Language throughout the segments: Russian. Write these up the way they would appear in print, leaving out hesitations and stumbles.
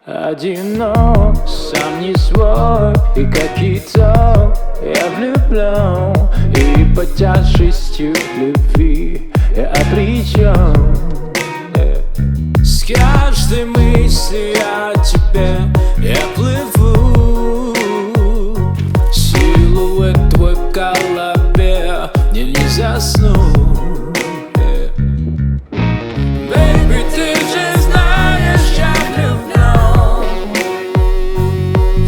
Одинок, сам не свой, и как итог я влюблен. И под тяжестью любви я обречен. С каждой мыслью о тебе я плыву. Силуэт твой в голове, мне не заснуть. Baby, ты же знаешь, я влюблен.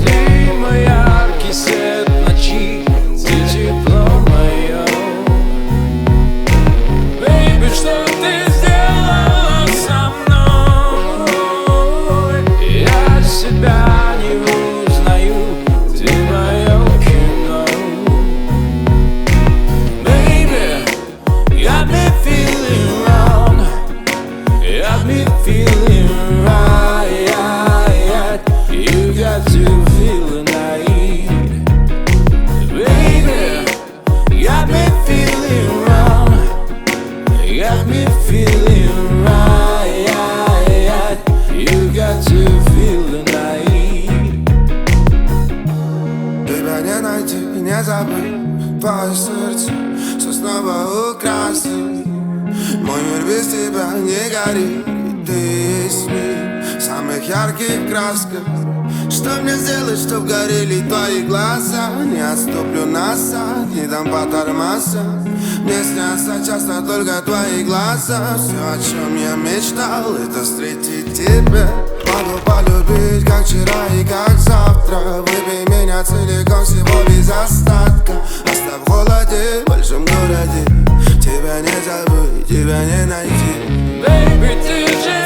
Ты мой яркий свет ночи, ты тепло мое. Baby, что ты сделала со мной? Я себя не узнаю, ты мое кино. Baby, got me feeling wrong, got me feeling right. You got to feel the night. Baby, got me feeling wrong, got me feeling right. You got to feel the night. Тебя не найти и не забыть, твое сердце все снова украсит. Мой мир без тебя не горит, и ты есть мир в самых ярких красках. Что мне сделать, чтоб горели твои глаза? Не отступлю назад, не дам по тормозам. Мне снятся часто только твои глаза. Все, о чем я мечтал, это встретить тебя. Могу полюбить, как вчера и как завтра. Выпей меня целиком, всего без остатка. Оставь в холоде, в большом городе. Тебя не забыть, тебя не найти. Baby, ты же